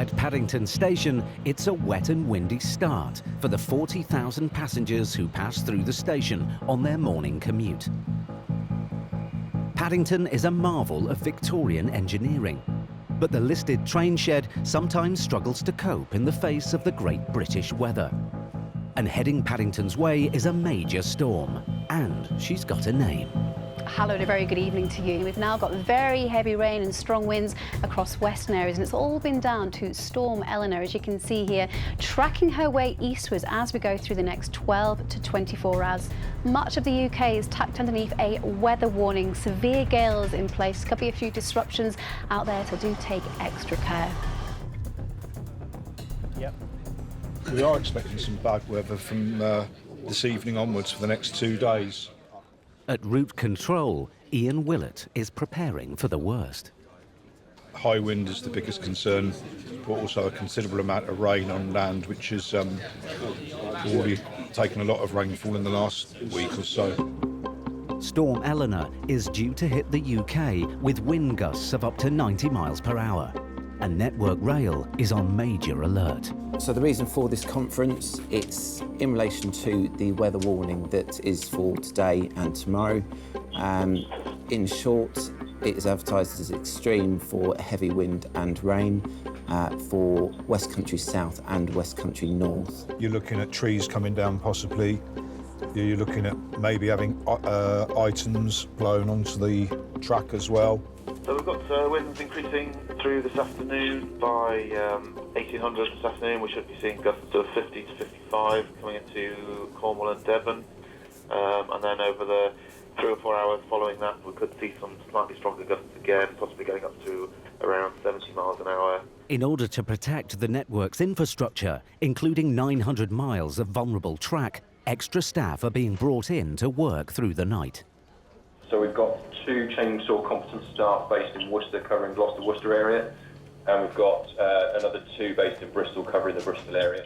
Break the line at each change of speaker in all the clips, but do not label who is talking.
At Paddington Station, it's a wet and windy start for the 40,000 passengers who pass through the station on their morning commute. Paddington is a marvel of Victorian engineering, but the listed train shed sometimes struggles to cope in the face of the great British weather. And heading Paddington's way is a major storm, and she's got a name.
Hello and a very good evening to you. We've now got very heavy rain and strong winds across western areas, and it's all been down to Storm Eleanor, as you can see here, tracking her way eastwards as we go through the next 12 to 24 hours. Much of the UK is tucked underneath a weather warning. Severe gales in place. Could be a few disruptions out there, so do take extra care.
Yep. We are expecting some bad weather from this evening onwards for the next 2 days.
At route control, Ian Willett is preparing for the worst.
High wind is the biggest concern, but also a considerable amount of rain on land, which has already taken a lot of rainfall in the last week or so.
Storm Eleanor is due to hit the UK with wind gusts of up to 90 miles per hour. And Network Rail is on major alert.
So the reason for this conference, it's in relation to the weather warning that is for today and tomorrow. In short, it is advertised as extreme for heavy wind and rain for West Country South and West Country North.
You're looking at trees coming down possibly. You're looking at maybe having items blown onto the track as well.
So we've got winds increasing through this afternoon by 1800 this afternoon. We should be seeing gusts of 50 to 55 coming into Cornwall and Devon. And then over the 3 or 4 hours following that, we could see some slightly stronger gusts again, possibly getting up to around 70 miles an hour.
In order to protect the network's infrastructure, including 900 miles of vulnerable track, extra staff are being brought in to work through the night.
So we've got 2 chainsaw competent staff based in Worcester covering Gloucester-Worcester area, and we've got another 2 based in Bristol covering the Bristol area.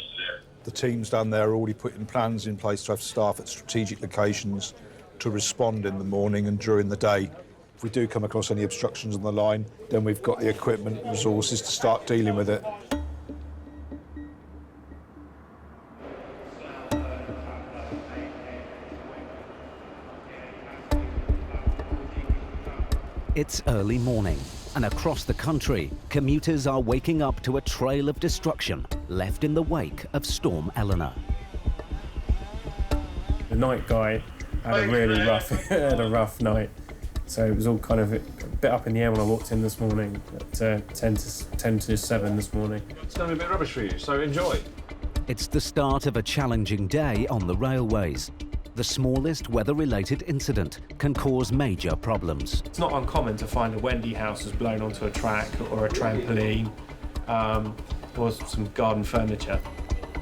The teams down there are already putting plans in place to have staff at strategic locations to respond in the morning and during the day. If we do come across any obstructions on the line, then we've got the equipment and resources to start dealing with it.
It's early morning, and across the country, commuters are waking up to a trail of destruction left in the wake of Storm Eleanor.
The night guy had a really rough night, so it was all kind of a bit up in the air when I walked in this morning at 10 to 7 this morning.
It's going to be a bit rubbish for you, so enjoy.
It's the start of a challenging day on the railways. The smallest weather-related incident can cause major problems.
It's not uncommon to find a Wendy house has blown onto a track or a trampoline or some garden furniture.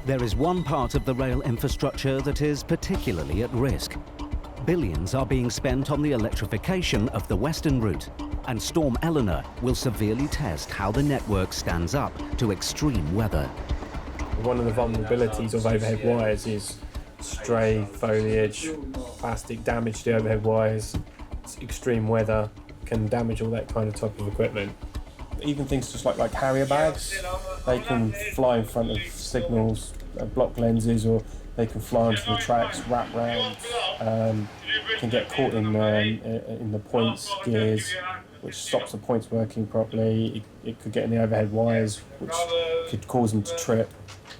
There is one part of the rail infrastructure that is particularly at risk. Billions are being spent on the electrification of the western route, and Storm Eleanor will severely test how the network stands up to extreme weather.
One of the vulnerabilities of overhead wires is stray foliage, plastic damage to the overhead wires. Extreme weather can damage all that kind of type of equipment. Even things just like carrier bags, they can fly in front of signals, block lenses, or they can fly onto the tracks, wrap round, can get caught in the points gears, which stops the points working properly. It could get in the overhead wires, which could cause them to trip,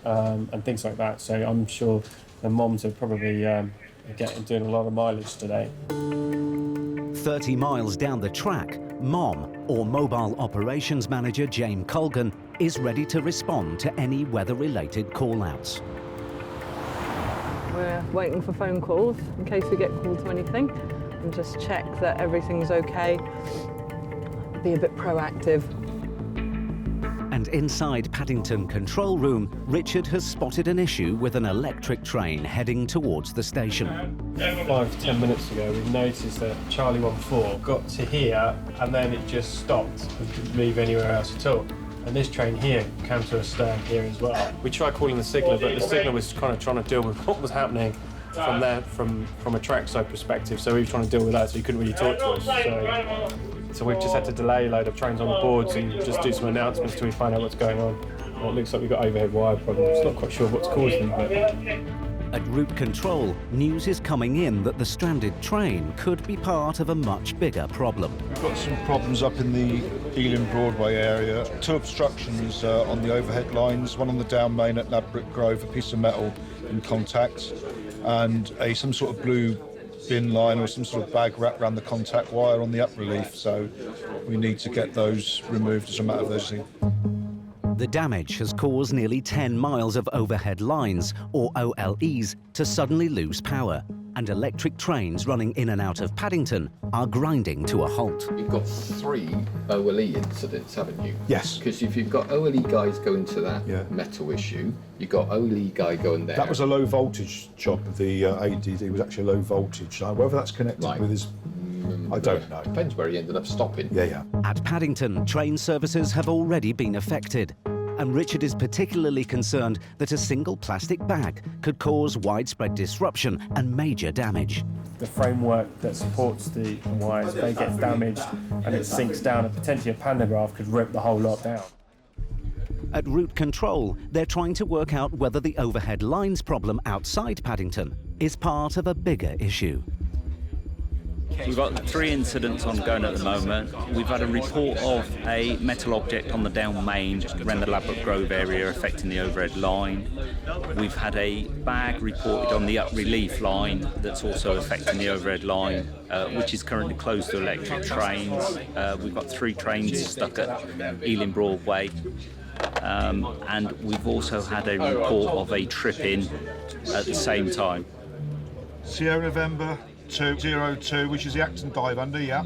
and things like that. So I'm sure the moms are probably doing a lot of mileage today.
30 miles down the track, MOM, or Mobile Operations Manager James Colgan, is ready to respond to any weather-related call-outs.
We're waiting for phone calls in case we get called to anything, and just check that everything's okay, be a bit proactive.
And inside Paddington Control Room, Richard has spotted an issue with an electric train heading towards the station.
5 to 10 minutes ago, we've noticed that Charlie 14 got to here and then it just stopped and didn't move anywhere else at all. And this train here came to a stand here as well. We tried calling the signaller, but the signaller was kind of trying to deal with what was happening from there, from a trackside perspective. So we were trying to deal with that, so he couldn't really talk to us. So So we've just had to delay a load of trains on the boards and just do some announcements till we find out what's going on. Well, it looks like we've got overhead wire problems. Not quite sure what's caused them, but...
At route control, news is coming in that the stranded train could be part of a much bigger problem.
We've got some problems up in the Ealing Broadway area. 2 obstructions on the overhead lines, one on the down main at Ladbroke Grove, a piece of metal in contact, and some sort of blue bin line or some sort of bag wrapped around the contact wire on the up relief. So we need to get those removed as a matter of urgency.
The damage has caused nearly 10 miles of overhead lines, or OLEs, to suddenly lose power, and electric trains running in and out of Paddington are grinding to a halt.
You've got 3 OLE incidents, haven't you?
Yes.
Because if you've got OLE guys going to that metal issue, you've got OLE guy going there.
That was a low voltage job. The ADD was actually a low voltage. Whether that's connected with his... I don't know.
Depends where he ended up stopping.
Yeah.
At Paddington, train services have already been affected, and Richard is particularly concerned that a single plastic bag could cause widespread disruption and major damage.
The framework that supports the wires, they get damaged and it sinks down, and potentially a pantograph could rip the whole lot down.
At route control, they're trying to work out whether the overhead lines problem outside Paddington is part of a bigger issue.
We've got 3 incidents ongoing at the moment. We've had a report of a metal object on the down main around the Ladbroke Grove area affecting the overhead line. We've had a bag reported on the up relief line that's also affecting the overhead line, which is currently closed to electric trains. We've got 3 trains stuck at Ealing Broadway. And we've also had a report of a trip-in at the same time.
Sierra November 202, which is the Acton dive under, yeah?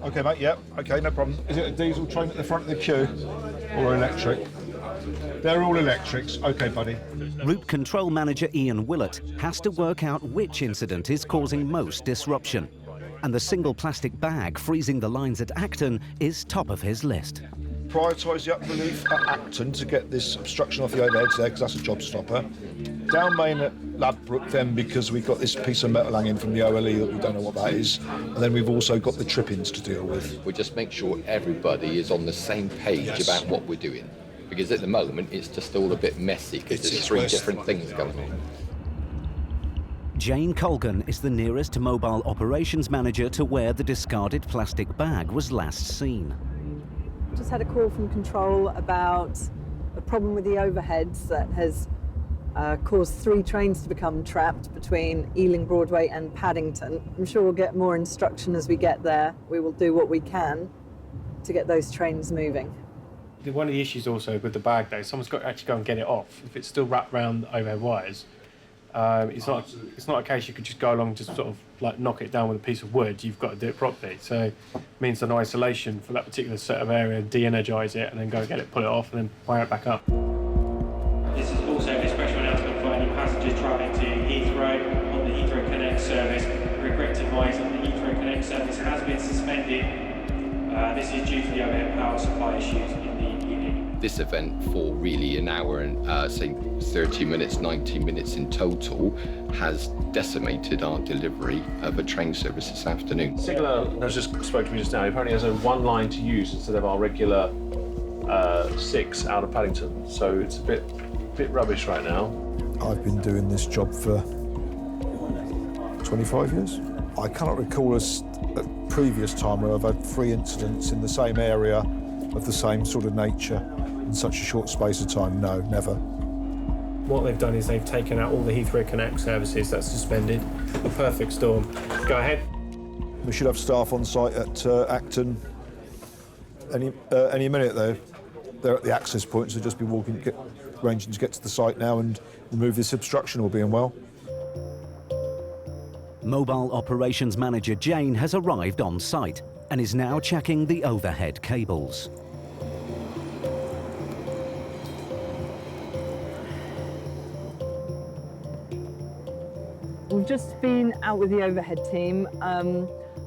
OK, mate, yeah, OK, no problem. Is it a diesel train at the front of the queue or electric? They're all electrics. OK, buddy.
Route control manager Ian Willett has to work out which incident is causing most disruption, and the single plastic bag freezing the lines at Acton is top of his list.
Prioritise the up relief at Acton to get this obstruction off the overheads there, because that's a job stopper. Down main at Ladbroke then, because we've got this piece of metal hanging from the OLE that we don't know what that is. And then we've also got the trip-ins to deal with.
We just make sure everybody is on the same page about what we're doing. Because at the moment, it's just all a bit messy, because there's 3 different things going on.
Jane Colgan is the nearest mobile operations manager to where the discarded plastic bag was last seen.
Just had a call from control about a problem with the overheads that has caused 3 trains to become trapped between Ealing Broadway and Paddington. I'm sure we'll get more instruction as we get there. We will do what we can to get those trains moving.
One of the issues also with the bag, though, someone's got to actually go and get it off. If it's still wrapped around the overhead wires, it's not a case you could just go along and just sort of like knock it down with a piece of wood. You've got to do it properly. So it means an isolation for that particular set of area, de-energise it, and then go and get it, pull it off, and then wire it back up.
This is also a special announcement for any passengers travelling to Heathrow on the Heathrow Connect service. Regret to advise that the Heathrow Connect service has been suspended. This is due to the overhead power supply issues in the evening.
This event for really an hour and say 30 minutes, 90 minutes in total has decimated our delivery of a train service this afternoon.
Sigler has just spoke to me just now. He apparently has a 1 line to use instead of our regular 6 out of Paddington. So it's a bit rubbish right now.
I've been doing this job for 25 years. I cannot recall a previous time where I've had 3 incidents in the same area of the same sort of nature in such a short space of time. No, never.
What they've done is they've taken out all the Heathrow Connect services. That's suspended. A perfect storm. Go ahead.
We should have staff on site at Acton any minute though. They're at the access point, so just be arranging to get to the site now and remove this obstruction, all being well.
Mobile operations manager Jane has arrived on site and is now checking the overhead cables.
We've just been out with the overhead team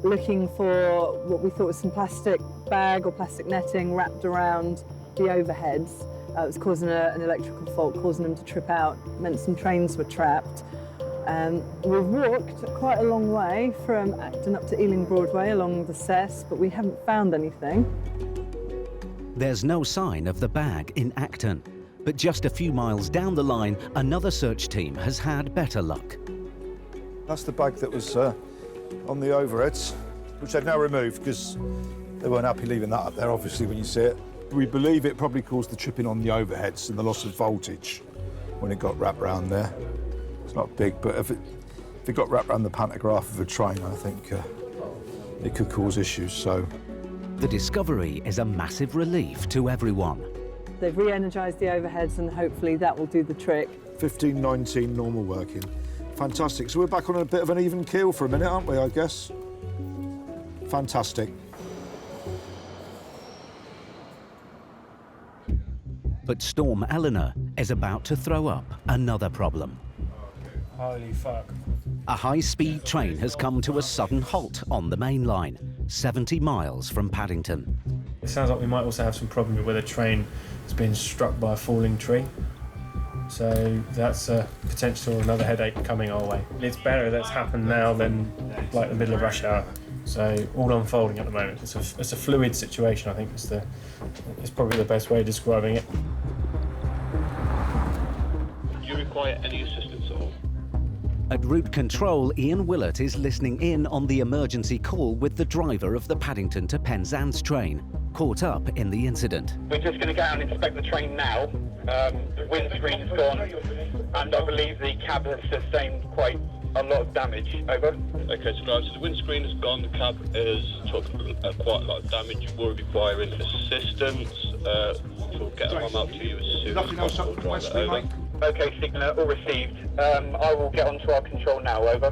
looking for what we thought was some plastic bag or plastic netting wrapped around the overheads. It was causing an electrical fault, causing them to trip out, meant some trains were trapped. We've walked quite a long way from Acton up to Ealing Broadway along the cess, but we haven't found anything.
There's no sign of the bag in Acton, but just a few miles down the line, another search team has had better luck.
That's the bag that was on the overheads, which they've now removed because they weren't happy leaving that up there, obviously, when you see it. We believe it probably caused the tripping on the overheads and the loss of voltage when it got wrapped round there. It's not big, but if it got wrapped around the pantograph of a train, I think it could cause issues. So
the discovery is a massive relief to everyone.
They've re-energised the overheads and hopefully that will do the trick.
1519 normal working. Fantastic. So we're back on a bit of an even keel for a minute, aren't we, I guess? Fantastic.
But Storm Eleanor is about to throw up another problem.
Holy fuck.
A high-speed train has come to a sudden halt on the main line, 70 miles from Paddington.
It sounds like we might also have some problem with a train that's been struck by a falling tree. So that's a potential another headache coming our way. It's better that's happened now than like the middle of rush hour. So all unfolding at the moment. It's a fluid situation, I think it's probably the best way of describing it.
Do you require any assistance at all?
At route control, Ian Willett is listening in on the emergency call with the driver of the Paddington to Penzance train, caught up in the incident.
We're just going to go out and inspect the train now. The windscreen's gone, and I believe the cab has sustained quite a lot of damage. Over.
Okay, so guys, the windscreen has gone, the cab has took quite a lot of damage. We're requiring assistance. We'll get them out to you as soon as possible. Drive it over.
Okay, signal all received. I will get onto our control now, over.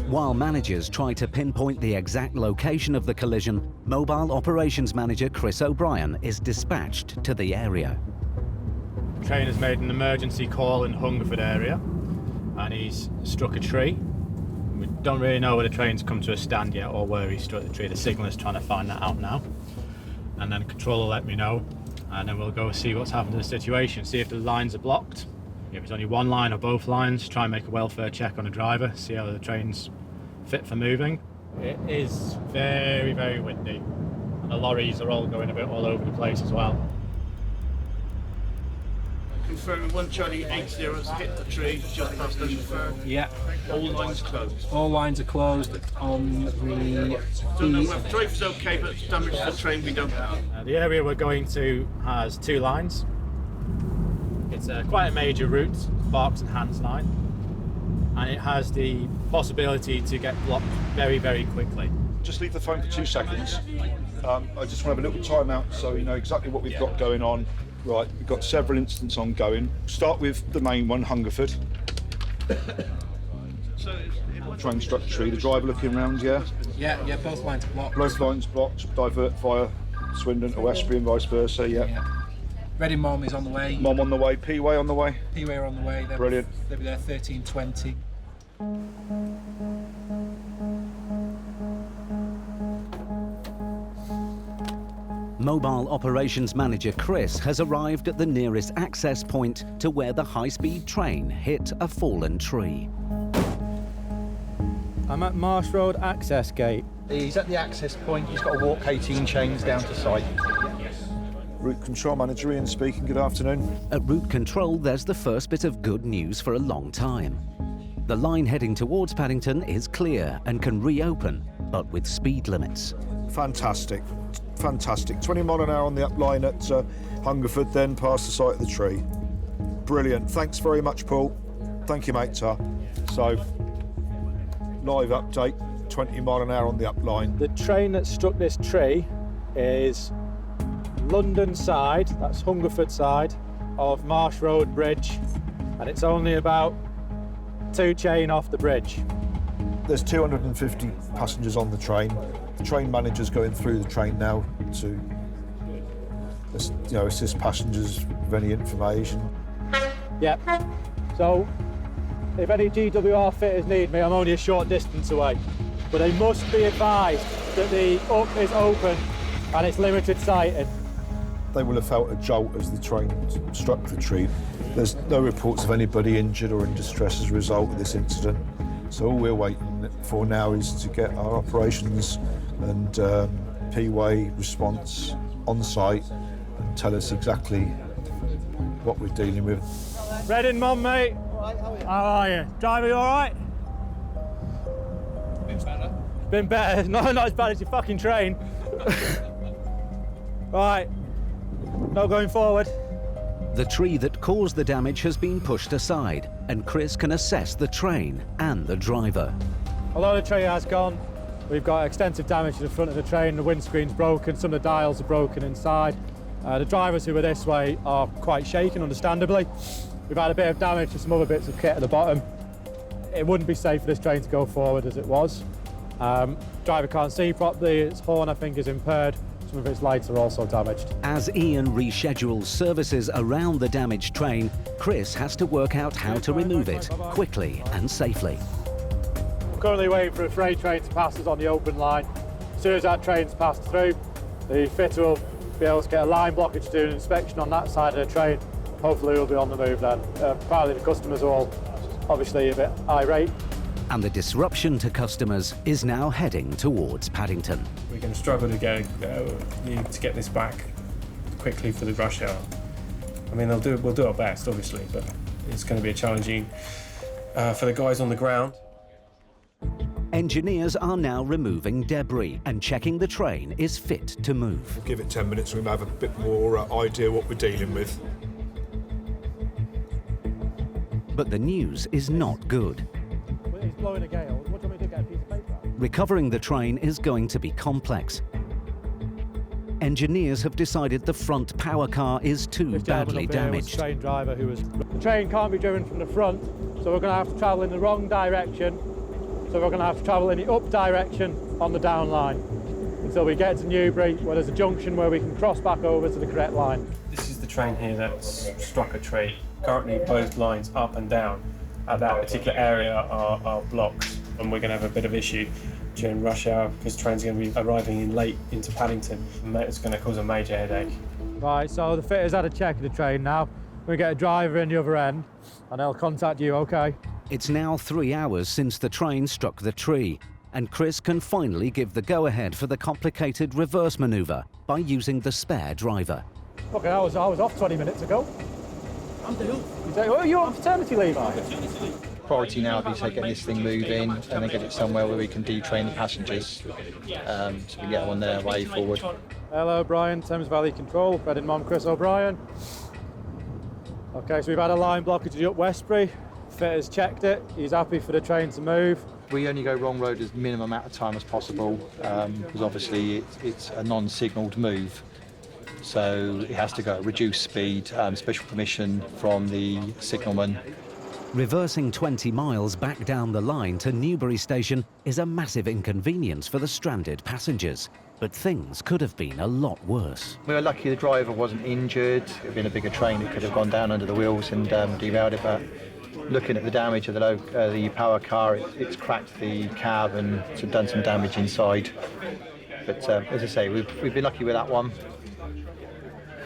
While managers try to pinpoint the exact location of the collision, Mobile Operations Manager Chris O'Brien is dispatched to the area.
The train has made an emergency call in Hungerford area, and he's struck a tree. We don't really know where the train's come to a stand yet or where he struck the tree. The signaler's trying to find that out now. And then control will let me know, and then we'll go see what's happened to the situation, see if the lines are blocked. If it's only one line or both lines, try and make a welfare check on the driver, see how the train's fit for moving. It is very, very windy, and the lorries are all going a bit all over the place as well.
Confirming 1 Charlie 80 has hit the tree just past the chauffeur.
Yeah.
All lines closed.
All lines are closed on the...
Don't know whether the driver's okay, but damage to the train we don't know.
The area we're going to has 2 lines. It's quite a major route, Barks and Hans line, and it has the possibility to get blocked very, very quickly.
Just leave the phone for 2 seconds. I just want to have a little time out so you know exactly what we've got going on. Right, we've got several incidents ongoing. Start with the main one, Hungerford. Train struck tree. The driver looking round, yeah?
Yeah, both lines blocked.
Both lines blocked. Divert via Swindon to Westbury and vice versa, yeah.
Ready Mom is on the way.
Mom on the way. P-Way on the way.
P-Way are on the way.
Brilliant.
They'll be there 13:20.
Mobile Operations Manager Chris has arrived at the nearest access point to where the high-speed train hit a fallen tree.
I'm at Marsh Road access gate.
He's at the access point. He's got to walk 18 chains down to site.
Route Control Manager Ian speaking. Good afternoon.
At Route Control, there's the first bit of good news for a long time. The line heading towards Paddington is clear and can reopen, but with speed limits.
Fantastic. Fantastic. 20 mile an hour on the up line at Hungerford, then past the site of the tree. Brilliant. Thanks very much, Paul. Thank you, mate. So, live update, 20 mile an hour on the up line.
The train that struck this tree is London side, that's Hungerford side, of Marsh Road Bridge, and it's only about 2 chain off the bridge.
There's 250 passengers on the train. The train manager's going through the train now to assist passengers with any information.
Yep. So, if any GWR fitters need me, I'm only a short distance away. But they must be advised that the up is open and it's limited sighting.
they will have felt a jolt as the train struck the tree. There's no reports of anybody injured or in distress as a result of this incident. So all we're waiting for now is to get our operations and P-Way response on site and tell us exactly what we're dealing with.
Reading, Mum, mate. How are you? Driver, you all right? Been better. No, not as bad as your fucking train. Right, no going forward.
The tree that caused the damage has been pushed aside, and Chris can assess the train and the driver.
Although the tree has gone, we've got extensive damage to the front of the train. The windscreen's broken, some of the dials are broken inside. The drivers who were this way are quite shaken, understandably. We've had a bit of damage to some other bits of kit at the bottom. It wouldn't be safe for this train to go forward as it was. Driver can't see properly, its horn I think is impaired, some of its lights are also damaged.
As Ian reschedules services around the damaged train, Chris has to work out how to remove it quickly and safely.
We're currently waiting for a freight train to pass us on the open line. As soon as that train's passed through, the fitter will be able to get a line blockage to do an inspection on that side of the train. Hopefully we'll be on the move then. Partly the customers are all obviously a bit irate.
And the disruption to customers is now heading towards Paddington.
We're going to struggle to get this back quickly for the rush hour. I mean, we'll do our best, obviously, but it's going to be challenging for the guys on the ground.
Engineers are now removing debris and checking the train is fit to move.
We'll give it 10 minutes and we'll have a bit more idea what we're dealing with.
But the news is not good.
It's blowing a gale. What do you want me to get a piece of paper?
Recovering the train is going to be complex. Engineers have decided the front power car is too badly damaged.
Train driver who was... The train can't be driven from the front, so we're going to have to travel in the wrong direction. So we're going to have to travel in the up direction on the down line until we get to Newbury, where there's a junction where we can cross back over to the correct line.
This is the train here that's struck a tree. Currently, both lines up and down at that particular area are blocked, and we're going to have a bit of issue during rush hour because the train's going to be arriving in late into Paddington, and it's going to cause a major headache.
Right, so the fitter's had a check of the train now. We get a driver in the other end, and they'll contact you, OK?
It's now 3 hours since the train struck the tree, and Chris can finally give the go-ahead for the complicated reverse manoeuvre by using the spare driver.
OK, I was off 20 minutes ago. I'm due. You're on paternity leave, are you?
Priority now would be to get this thing moving and then get it somewhere where we can detrain the passengers so we get on their way forward.
Hello, Brian, Thames Valley Control, Reading Mom, Chris O'Brien. OK, so we've had a line blockage up Westbury. Fitter's checked it, he's happy for the train to move.
We only go wrong road as minimum amount of time as possible because obviously it's a non-signalled move. So it has to go at reduced speed, special permission from the signalman.
Reversing 20 miles back down the line to Newbury Station is a massive inconvenience for the stranded passengers. But things could have been a lot worse.
We were lucky the driver wasn't injured. It had been a bigger train, it could have gone down under the wheels and derailed it. But looking at the damage of the power car, it's cracked the cab and done some damage inside. But as I say, we've been lucky with that one.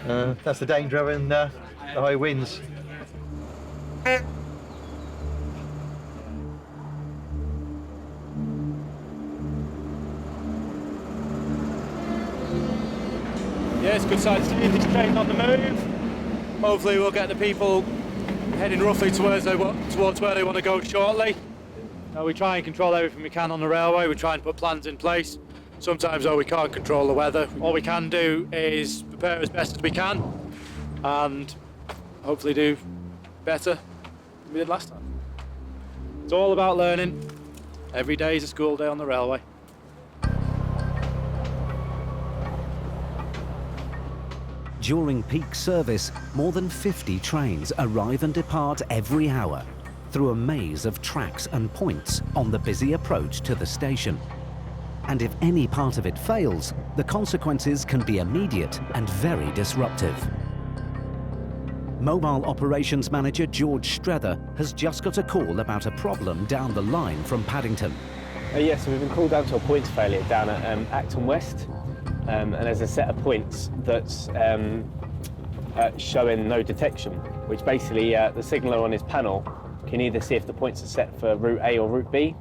That's the danger in the high winds.
Yeah, it's a good sign to see this train on the move. Hopefully we'll get the people heading roughly towards where they want to go shortly. We try and control everything we can on the railway. We try and put plans in place. Sometimes, though, we can't control the weather. All we can do is prepare as best as we can and hopefully do better than we did last time. It's all about learning. Every day is a school day on the railway.
During peak service, more than 50 trains arrive and depart every hour through a maze of tracks and points on the busy approach to the station. And if any part of it fails, the consequences can be immediate and very disruptive. Mobile Operations Manager George Strether has just got a call about a problem down the line from Paddington.
Yes, so we've been called down to a points failure down at Acton West. and there's a set of points that's showing no detection, which basically the signaller on his panel can either see if the points are set for route A or route B.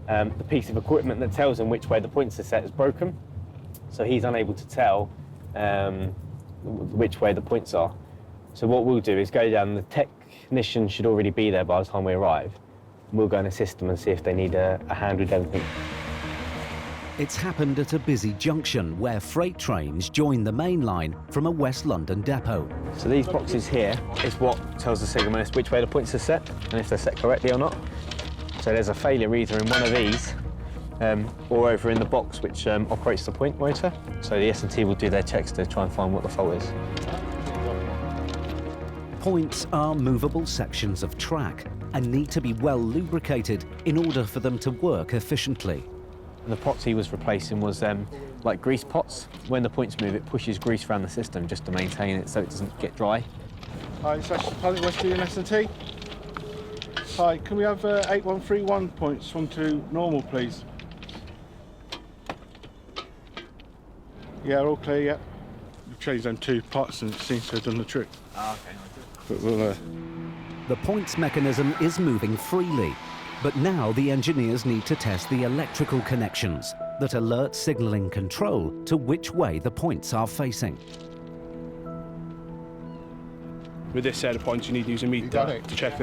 The piece of equipment that tells him which way the points are set is broken, so he's unable to tell which way the points are. So what we'll do is go down, the technician should already be there by the time we arrive, and we'll go and assist them and see if they need a hand with anything.
It's happened at a busy junction where freight trains join the main line from a West London depot.
So these boxes here is what tells the signalist which way the points are set and if they're set correctly or not. So there's a failure either in one of these or over in the box which operates the point motor. So the S&T will do their checks to try and find what the fault is.
Points are movable sections of track and need to be well lubricated in order for them to work efficiently.
And the pots he was replacing was like grease pots. When the points move, it pushes grease around the system just to maintain it so it doesn't get dry.
Hi, it's Paddington West doing S&T. Hi, can we have 8131 points from to normal, please? Yeah, all clear, yeah. We've changed them 2 pots and it seems to have done the trick.
Ah, okay.
But we'll...
The points mechanism is moving freely, but now the engineers need to test the electrical connections that alert signalling control to which way the points are facing.
With this set of points, you need to use a meter to check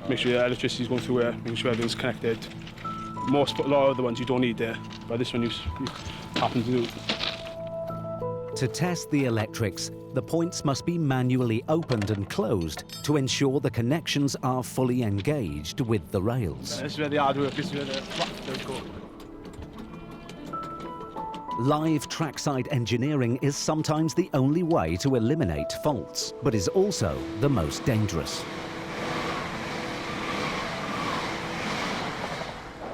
make sure the electricity is going through there, make sure everything's connected. A lot of the ones you don't need there, but this one you happen to do.
To test the electrics, the points must be manually opened and closed to ensure the connections are fully engaged with the rails.
This is where the hard work is, where the flat go.
Live trackside engineering is sometimes the only way to eliminate faults, but is also the most dangerous.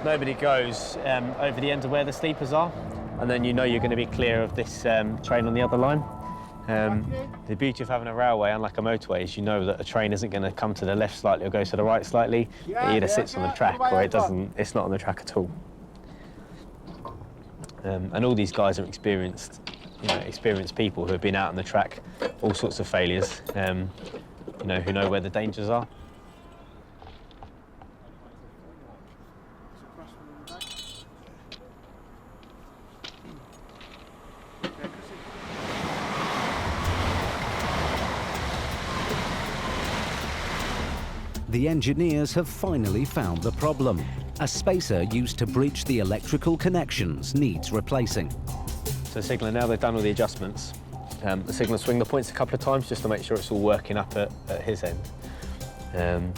Nobody goes over the end of where the sleepers are, and then you know you're going to be clear of this train on the other line. The beauty of having a railway, unlike a motorway, is you know that a train isn't going to come to the left slightly or go to the right slightly. It either sits on the track or it doesn't. It's not on the track at all. And all these guys are experienced people who have been out on the track, all sorts of failures, who know where the dangers are.
The engineers have finally found the problem. A spacer used to bridge the electrical connections needs replacing.
So the signaller, now they've done all the adjustments, the signaller swing the points a couple of times just to make sure it's all working up at his end. And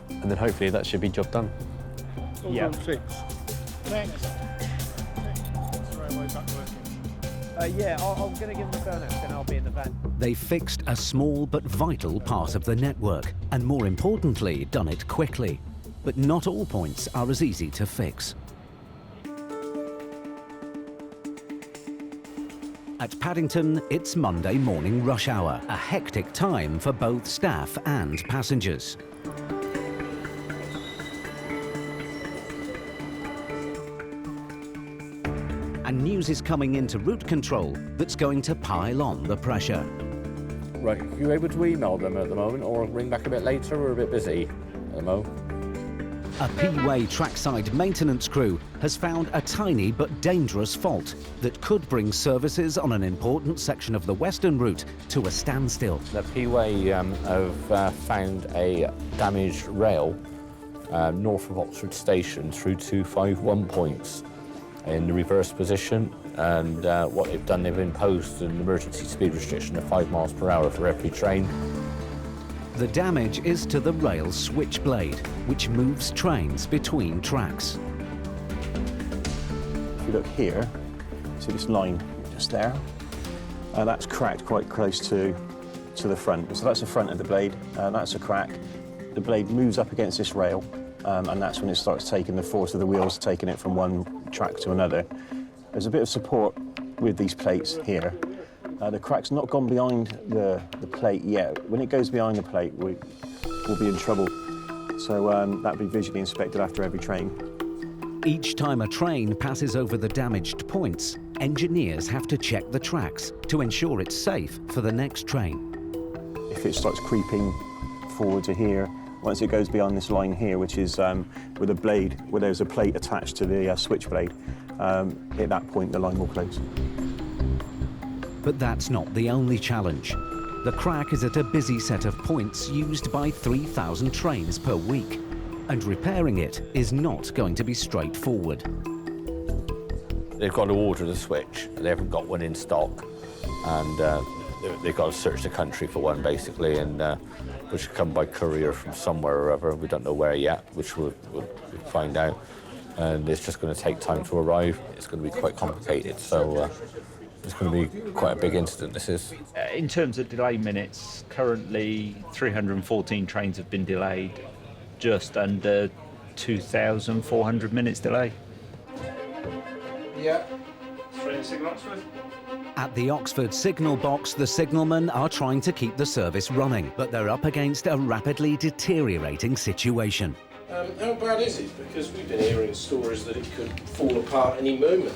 then hopefully that should be job done.
All done, fixed. Next.
Yeah, I'm going to give them a go next and I'll be in the van.
They fixed a small but vital part of the network, and more importantly, done it quickly. But not all points are as easy to fix. At Paddington, it's Monday morning rush hour, a hectic time for both staff and passengers. And news is coming into route control that's going to pile on the pressure.
Right, are you able to email them at the moment or ring back a bit later? We're a bit busy at the moment.
A P-Way trackside maintenance crew has found a tiny but dangerous fault that could bring services on an important section of the Western route to a standstill.
The P-Way have found a damaged rail north of Oxford Station through 251 points in the reverse position, and what they've done, they've imposed an emergency speed restriction of 5 miles per hour for every train.
The damage is to the rail switchblade, which moves trains between tracks.
If you look here, see this line just there? That's cracked quite close to the front. So that's the front of the blade, that's a crack. The blade moves up against this rail, and that's when it starts taking the force of the wheels, taking it from one track to another. There's a bit of support with these plates here. The crack's not gone behind the plate yet. When it goes behind the plate, we'll be in trouble. So that'll be visually inspected after every train.
Each time a train passes over the damaged points, engineers have to check the tracks to ensure it's safe for the next train.
If it starts creeping forward to here, once it goes beyond this line here, which is with a blade, where there's a plate attached to the switchblade, at that point the line will close.
But that's not the only challenge. The crack is at a busy set of points used by 3,000 trains per week, and repairing it is not going to be straightforward.
They've got to order the switch. They haven't got one in stock, and they've got to search the country for one, basically, and which should come by courier from somewhere or other. We don't know where yet, which we'll find out. And it's just going to take time to arrive. It's going to be quite complicated, so it's going to be quite a big incident, this is.
In terms of delay minutes, currently 314 trains have been delayed, just under 2,400 minutes delay.
Yeah.
Train signal Oxford.
At the Oxford signal box, the signalmen are trying to keep the service running, but they're up against a rapidly deteriorating situation.
How bad is it? Because we've been hearing stories that it could fall apart any moment.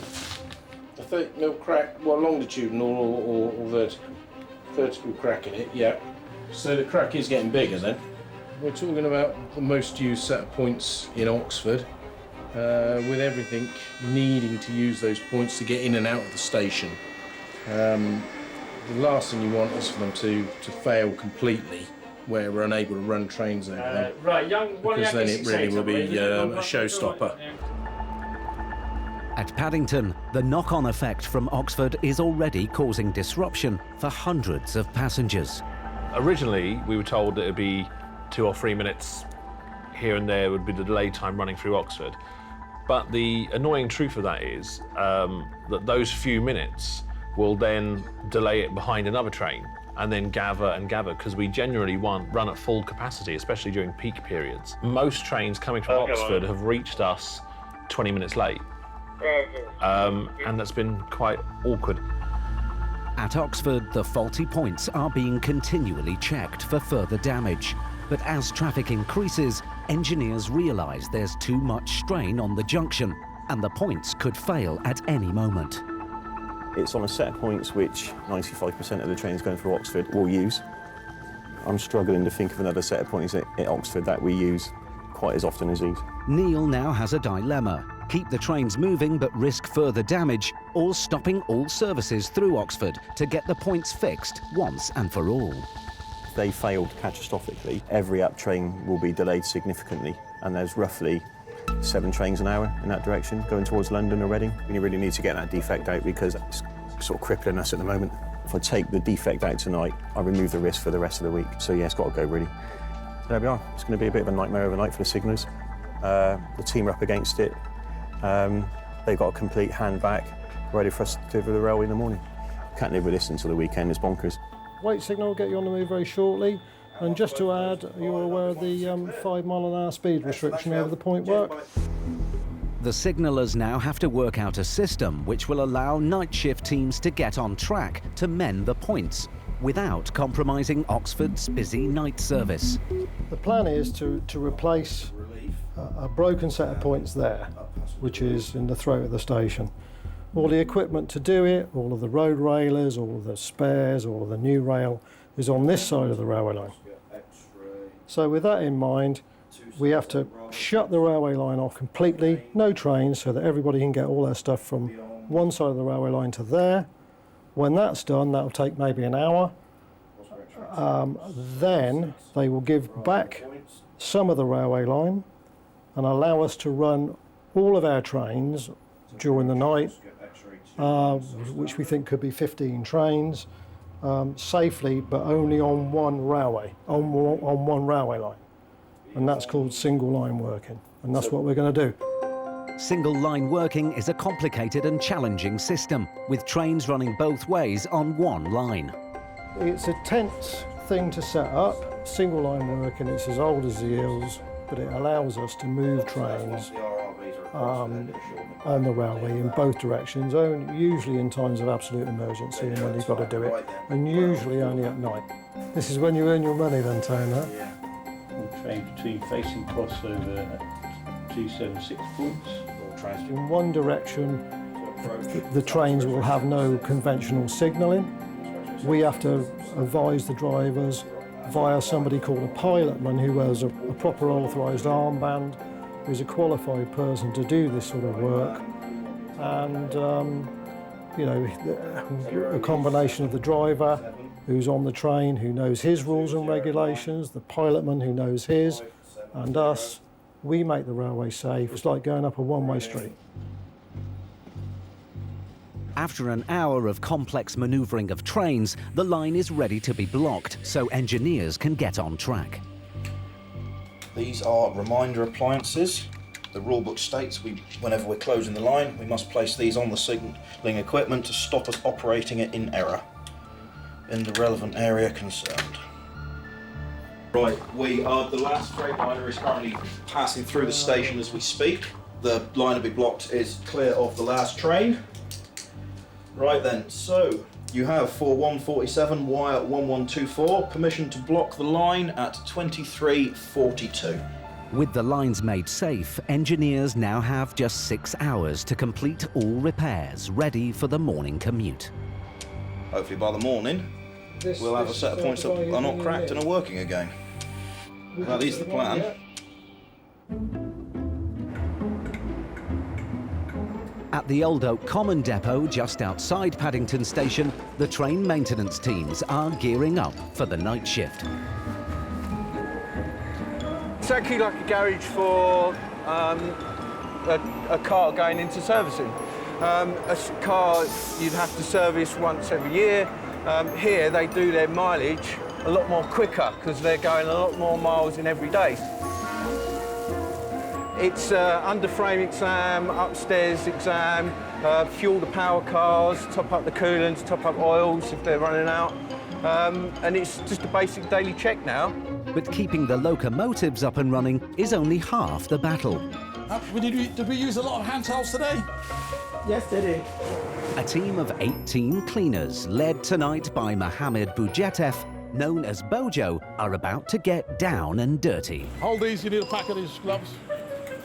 I think no crack, well, longitudinal or vertical. Vertical crack in it, yeah. So the crack is getting bigger then. We're talking about the most used set of points in Oxford, with everything needing to use those points to get in and out of the station. The last thing you want is for them to fail completely, where we're unable to run trains over them.
Right,
because then it really will be a showstopper.
At Paddington, the knock-on effect from Oxford is already causing disruption for hundreds of passengers.
Originally, we were told that it would be 2 or 3 minutes here and there would be the delay time running through Oxford. But the annoying truth of that is that those few minutes will then delay it behind another train and then gather, because we generally run at full capacity, especially during peak periods. Most trains coming from Oxford have reached us 20 minutes late, and that's been quite awkward.
At Oxford, the faulty points are being continually checked for further damage. But as traffic increases, engineers realise there's too much strain on the junction, and the points could fail at any moment.
It's on a set of points which 95% of the trains going through Oxford will use. I'm struggling to think of another set of points at Oxford that we use quite as often as these.
Neil now has a dilemma. Keep the trains moving but risk further damage, or stopping all services through Oxford to get the points fixed once and for all.
If they failed catastrophically, every up train will be delayed significantly, and there's roughly 7 trains an hour in that direction going towards London or Reading. We really need to get that defect out because it's sort of crippling us at the moment. If I take the defect out tonight, I remove the risk for the rest of the week. So yeah, it's got to go really. So there we are. It's going to be a bit of a nightmare overnight for the signallers. The team are up against it. They've got a complete hand back, ready for us to deliver the railway in the morning. Can't live with this until the weekend. It's bonkers.
Wait signal will get you on the move very shortly. And just to add, you're aware of the 5 mile an hour speed restriction over the point work.
The signallers now have to work out a system which will allow night shift teams to get on track to mend the points without compromising Oxford's busy night service.
The plan is to replace a broken set of points there, which is in the throat of the station. All the equipment to do it, all of the road railers, all of the spares, all of the new rail is on this side of the railway line. So with that in mind, we have to shut the railway line off completely, no trains, so that everybody can get all their stuff from one side of the railway line to there. When that's done, that'll take maybe an hour. Then they will give back some of the railway line and allow us to run all of our trains during the night, which we think could be 15 trains, safely, but only on one railway, on one railway line. And that's called single line working, and that's what we're going to do.
Single line working is a complicated and challenging system, with trains running both ways on one line.
It's a tense thing to set up. Single line working, it's as old as the hills, but it allows us to move trains on the railway in both directions, usually in times of absolute emergency and when you've got to do it, and usually only at night. This is when you earn your money then, Tone,
Train between facing crossover at 276 points.
In one direction the trains will have no conventional signalling. We have to advise the drivers via somebody called a pilotman who wears a proper authorised armband, who's a qualified person to do this sort of work. And, you know, a combination of the driver who's on the train, who knows his rules and regulations, the pilotman who knows his, and us, we make the railway safe. It's like going up a one-way street.
After an hour of complex manoeuvring of trains, the line is ready to be blocked so engineers can get on track.
These are reminder appliances. The rulebook states whenever we're closing the line, we must place these on the signalling equipment to stop us operating it in error in the relevant area concerned. Right, the last freight liner is currently passing through the station as we speak. The line to be blocked is clear of the last train. Right then, so you have for 147 wire 1124 permission to block the line at 2342.
With the lines made safe, engineers now have just 6 hours to complete all repairs ready for the morning commute.
Hopefully by the morning, we'll have a set of points that are not cracked and are working again. That is the plan.
At the Old Oak Common Depot, just outside Paddington Station, the train maintenance teams are gearing up for the night shift.
It's actually like a garage for a car going into servicing. A car you'd have to service once every year. Here they do their mileage a lot more quicker because they're going a lot more miles in every day. It's under-frame exam, upstairs exam, fuel the power cars, top up the coolants, top up oils if they're running out. And it's just a basic daily check now.
But keeping the locomotives up and running is only half the battle.
Did we use a lot of hand towels today?
Yes, they did.
A team of 18 cleaners, led tonight by Mohammed Boujetef, known as Bojo, are about to get down and dirty.
Hold these, you need a pack of these gloves.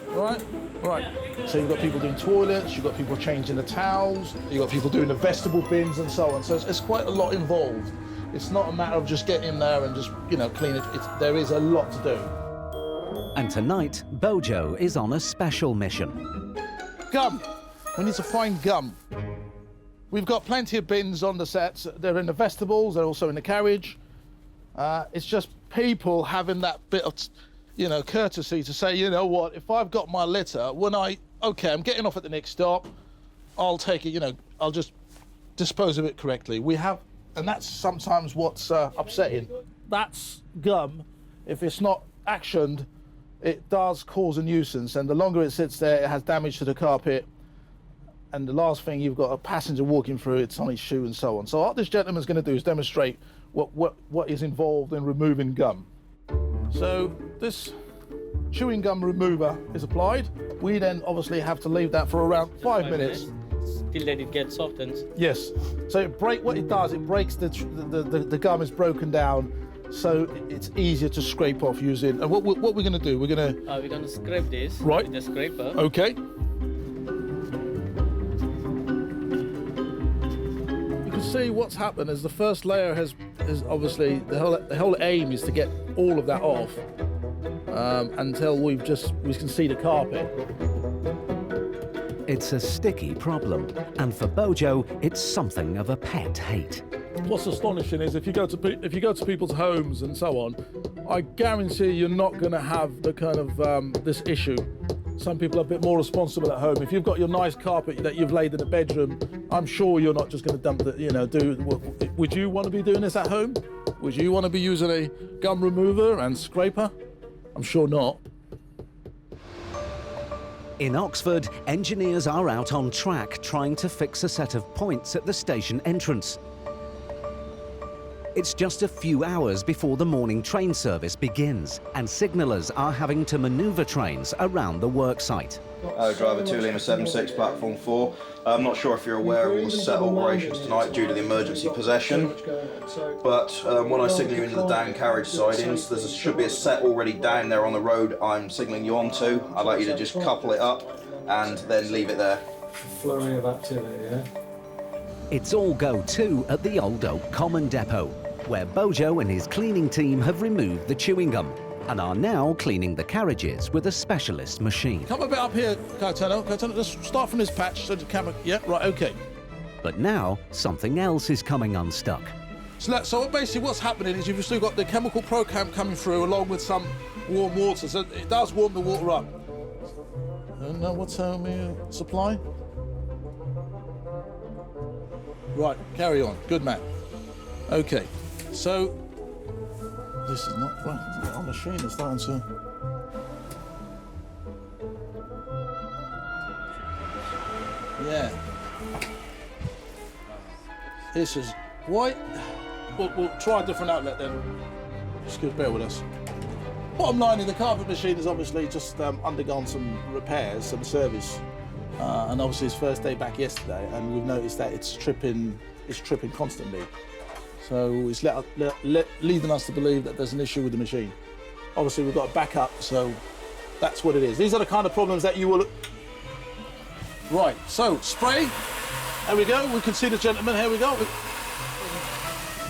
Right? Right. So you've got people doing toilets, you've got people changing the towels, you've got people doing the vegetable bins and so on. So it's quite a lot involved. It's not a matter of just getting in there and just, you know, clean it. There is a lot to do.
And tonight, Bojo is on a special mission.
Gum. We need to find gum. We've got plenty of bins on the sets. They're in the vestibules, they're also in the carriage. It's just people having that bit of, you know, courtesy to say, you know what, if I've got my litter, okay, I'm getting off at the next stop, I'll take it, you know, I'll just dispose of it correctly. And that's sometimes what's upsetting. That's gum. If it's not actioned, it does cause a nuisance, and the longer it sits there, it has damage to the carpet. And the last thing, you've got a passenger walking through, it's on his shoe and so on. So what this gentleman's going to do is demonstrate what is involved in removing gum. So this chewing gum remover is applied. We then obviously have to leave that for around 5 minutes.
Till then it gets softened.
Yes. So what it does, it breaks the gum is broken down, so it's easier to scrape off using. And what we're going to do, we're going
to scrape this
with
the scraper.
Okay. You can see what's happened is the first layer is obviously the whole aim is to get all of that off until we can see the carpet.
It's a sticky problem, and for Bojo, it's something of a pet hate.
What's astonishing is if you go to people's homes and so on, I guarantee you're not going to have the kind of this issue. Some people are a bit more responsible at home. If you've got your nice carpet that you've laid in the bedroom, I'm sure you're not just going to dump it. You know, would you want to be doing this at home? Would you want to be using a gum remover and scraper? I'm sure not.
In Oxford, engineers are out on track trying to fix a set of points at the station entrance. It's just a few hours before the morning train service begins, and signallers are having to manoeuvre trains around the worksite.
Driver 2 Lima 76, platform 4. I'm not sure if you're aware of all the set operations tonight due to the emergency possession, but when I signal you into the down carriage sidings, there should be a set already down there on the road I'm signalling you onto. I'd like you to just couple it up and then leave it there
flurry of activity, yeah?
It's all go to at the Old Oak Common Depot, where Bojo and his cleaning team have removed the chewing gum and are now cleaning the carriages with a specialist machine.
Come a bit up here, Caetano. Caetano, let's start from this patch so the camera... Yeah, right, OK.
But now, something else is coming unstuck.
So basically what's happening is you've still got the chemical procam coming through along with some warm water, so it does warm the water up. And now what's supply? Right, carry on. Good man. OK, so this is not right. Our machine is starting to... Yeah. This is white. We'll try a different outlet then. Just bear with us. Bottom line, the carpet machine has obviously just undergone some repairs, some service, and obviously it's first day back yesterday, and we've noticed that it's tripping constantly. So it's leading us to believe that there's an issue with the machine. Obviously we've got a backup, so that's what it is. These are the kind of problems that you will... Right, so spray. There we go. We can see the gentleman. Here we go.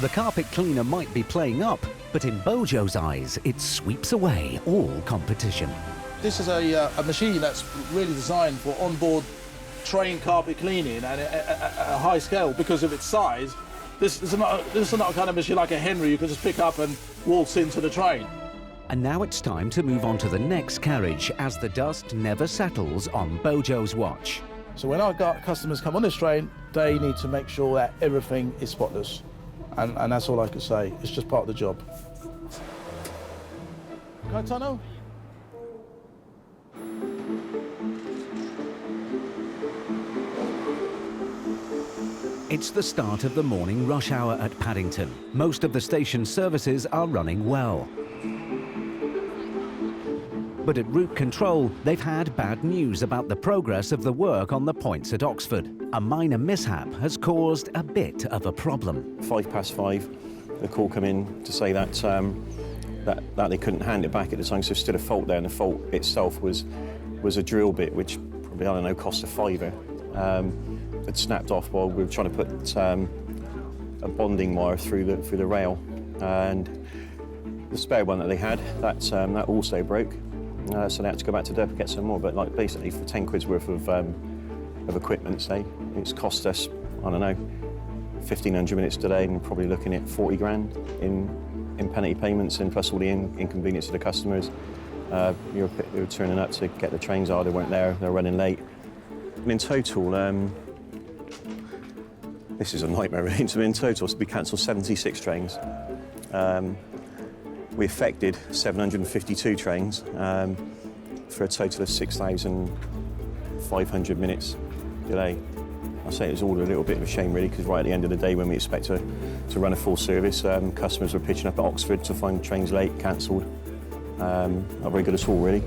The carpet cleaner might be playing up, but in Bojo's eyes, it sweeps away all competition.
This is a machine that's really designed for onboard train carpet cleaning and at a high scale because of its size. This is not a kind of machine like a Henry you can just pick up and waltz into the train.
And now it's time to move on to the next carriage as the dust never settles on Bojo's watch.
So when our customers come on this train, they need to make sure that everything is spotless. And that's all I can say. It's just part of the job. Caetano?
It's the start of the morning rush hour at Paddington. Most of the station's services are running well. But at route control, they've had bad news about the progress of the work on the points at Oxford. A minor mishap has caused a bit of a problem.
5:05, the call come in to say that that they couldn't hand it back at the time, so there's still a fault there, and the fault itself was a drill bit, which probably, I don't know, cost a £5. It snapped off while we were trying to put a bonding wire through the rail, and the spare one that they had, that also broke. So they had to go back to Derby and get some more. But like basically for 10 quid's worth of equipment, say, it's cost us, I don't know, 1,500 minutes today, and probably looking at 40 grand in penalty payments, and plus all the inconvenience to the customers. They were turning up to get the trains out, they weren't there, they were running late. And in total, this is a nightmare really. So in total, we cancelled 76 trains. We affected 752 trains for a total of 6,500 minutes delay. I say it was all a little bit of a shame really, because right at the end of the day when we expect to run a full service, customers were pitching up at Oxford to find trains late, cancelled. Not very good at all really.